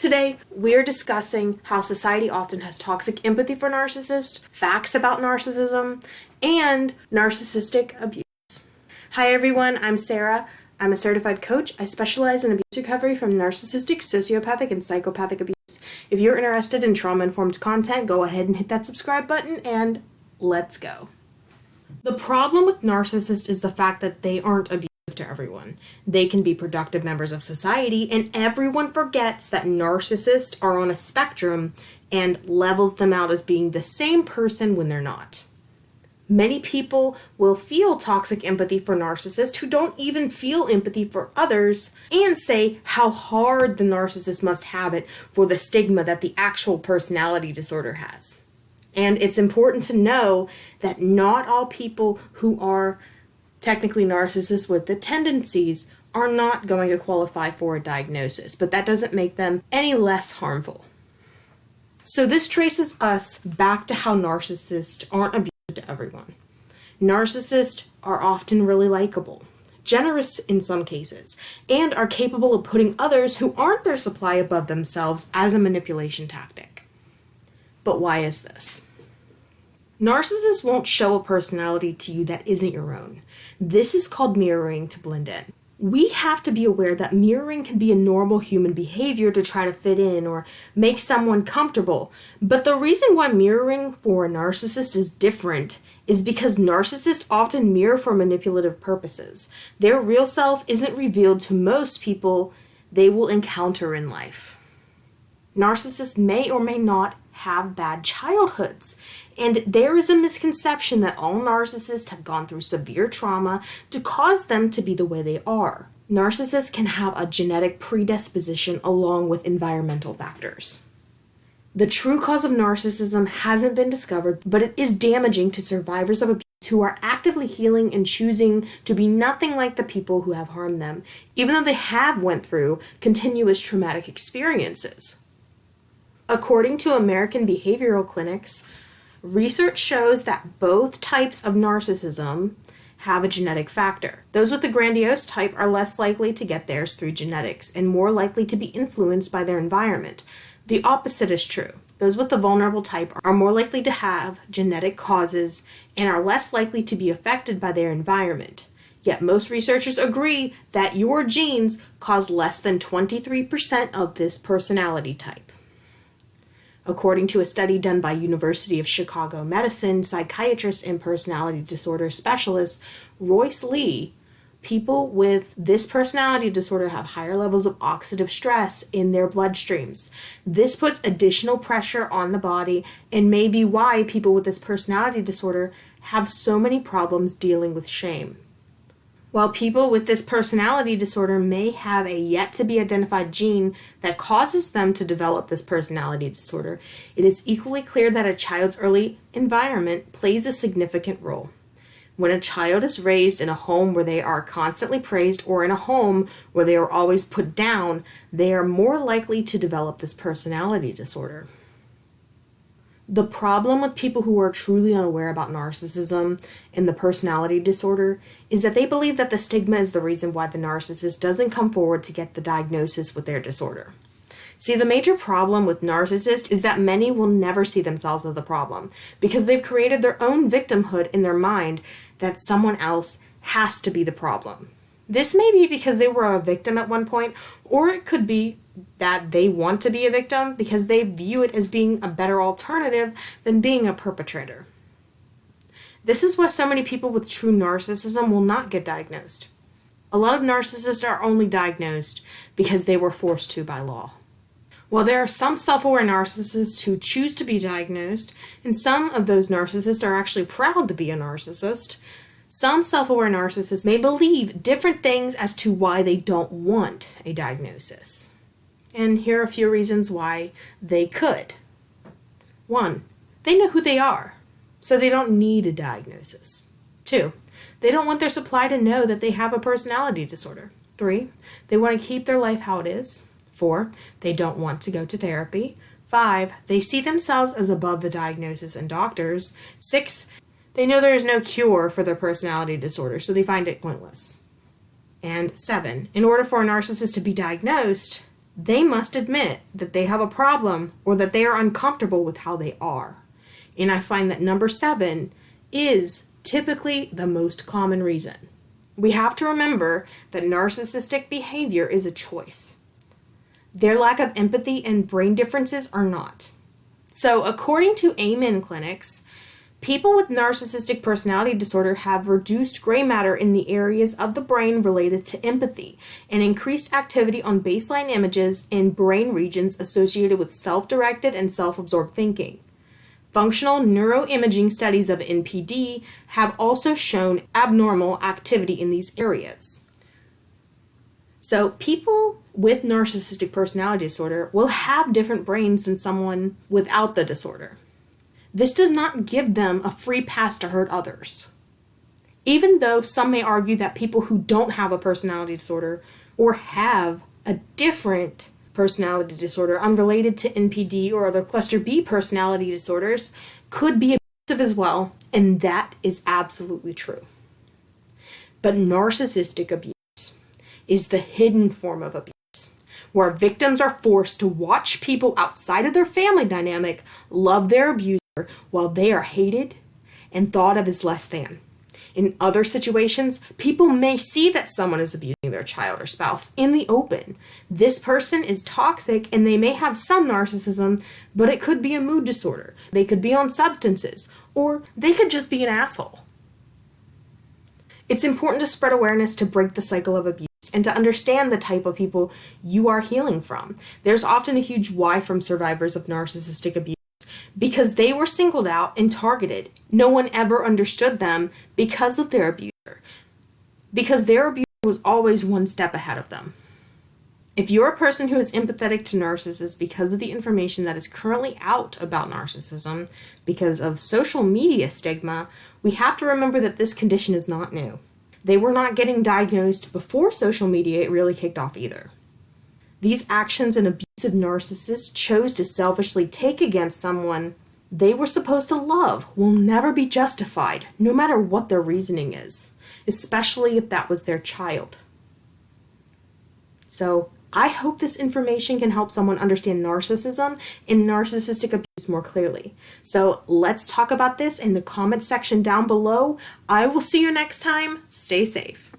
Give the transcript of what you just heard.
Today, we're discussing how society often has toxic empathy for narcissists, facts about narcissism, and narcissistic abuse. Hi everyone, I'm Sarah. I'm a certified coach. I specialize in abuse recovery from narcissistic, sociopathic, and psychopathic abuse. If you're interested in trauma-informed content, go ahead and hit that subscribe button and let's go. The problem with narcissists is the fact that they aren't abusive to everyone. They can be productive members of society, and everyone forgets that narcissists are on a spectrum and levels them out as being the same person when they're not. Many people will feel toxic empathy for narcissists who don't even feel empathy for others and say how hard the narcissist must have it for the stigma that the actual personality disorder has. And it's important to know that not all people who are technically narcissists with the tendencies are not going to qualify for a diagnosis, but that doesn't make them any less harmful. So this traces us back to how narcissists aren't abusive to everyone. Narcissists are often really likable, generous in some cases, and are capable of putting others who aren't their supply above themselves as a manipulation tactic. But why is this? Narcissists won't show a personality to you that isn't your own. This is called mirroring to blend in. We have to be aware that mirroring can be a normal human behavior to try to fit in or make someone comfortable. But the reason why mirroring for a narcissist is different is because narcissists often mirror for manipulative purposes. Their real self isn't revealed to most people they will encounter in life. Narcissists may or may not have bad childhoods, and there is a misconception that all narcissists have gone through severe trauma to cause them to be the way they are. Narcissists can have a genetic predisposition along with environmental factors. The true cause of narcissism hasn't been discovered, but it is damaging to survivors of abuse who are actively healing and choosing to be nothing like the people who have harmed them, even though they have went through continuous traumatic experiences. According to American behavioral clinics, research shows that both types of narcissism have a genetic factor. Those with the grandiose type are less likely to get theirs through genetics and more likely to be influenced by their environment. The opposite is true. Those with the vulnerable type are more likely to have genetic causes and are less likely to be affected by their environment. Yet most researchers agree that your genes cause less than 23% of this personality type. According to a study done by University of Chicago medicine psychiatrist and personality disorder specialist Royce Lee, people with this personality disorder have higher levels of oxidative stress in their bloodstreams. This puts additional pressure on the body and may be why people with this personality disorder have so many problems dealing with shame. While people with this personality disorder may have a yet-to-be-identified gene that causes them to develop this personality disorder, it is equally clear that a child's early environment plays a significant role. When a child is raised in a home where they are constantly praised or in a home where they are always put down, they are more likely to develop this personality disorder. The problem with people who are truly unaware about narcissism and the personality disorder is that they believe that the stigma is the reason why the narcissist doesn't come forward to get the diagnosis with their disorder. See, the major problem with narcissists is that many will never see themselves as the problem because they've created their own victimhood in their mind that someone else has to be the problem. This may be because they were a victim at one point, or it could be that they want to be a victim because they view it as being a better alternative than being a perpetrator. This is why so many people with true narcissism will not get diagnosed. A lot of narcissists are only diagnosed because they were forced to by law. While there are some self-aware narcissists who choose to be diagnosed, and some of those narcissists are actually proud to be a narcissist, some self-aware narcissists may believe different things as to why they don't want a diagnosis. And here are a few reasons why they could. 1, they know who they are, so they don't need a diagnosis. 2, they don't want their supply to know that they have a personality disorder. 3, they want to keep their life how it is. 4, they don't want to go to therapy. 5, they see themselves as above the diagnosis and doctors. 6, they know there is no cure for their personality disorder, so they find it pointless. And 7, in order for a narcissist to be diagnosed, they must admit that they have a problem or that they are uncomfortable with how they are. And I find that number 7 is typically the most common reason. We have to remember that narcissistic behavior is a choice. Their lack of empathy and brain differences are not. So, according to Amen clinics, people with narcissistic personality disorder have reduced gray matter in the areas of the brain related to empathy and increased activity on baseline images in brain regions associated with self-directed and self-absorbed thinking. Functional neuroimaging studies of NPD have also shown abnormal activity in these areas. So people with narcissistic personality disorder will have different brains than someone without the disorder. This does not give them a free pass to hurt others. Even though some may argue that people who don't have a personality disorder or have a different personality disorder unrelated to NPD or other cluster B personality disorders could be abusive as well, and that is absolutely true. But narcissistic abuse is the hidden form of abuse, where victims are forced to watch people outside of their family dynamic love their abuser while they are hated and thought of as less than. In other situations, people may see that someone is abusing their child or spouse in the open. This person is toxic and they may have some narcissism, but it could be a mood disorder. They could be on substances, or they could just be an asshole. It's important to spread awareness to break the cycle of abuse and to understand the type of people you are healing from. There's often a huge why from survivors of narcissistic abuse, because they were singled out and targeted. No one ever understood them because of their abuser, because their abuser was always one step ahead of them. If you're a person who is empathetic to narcissists because of the information that is currently out about narcissism, because of social media stigma, we have to remember that this condition is not new. They were not getting diagnosed before social media really kicked off either. These actions an abusive narcissist chose to selfishly take against someone they were supposed to love will never be justified, no matter what their reasoning is, especially if that was their child. So, I hope this information can help someone understand narcissism and narcissistic abuse more clearly. So, let's talk about this in the comment section down below. I will see you next time. Stay safe.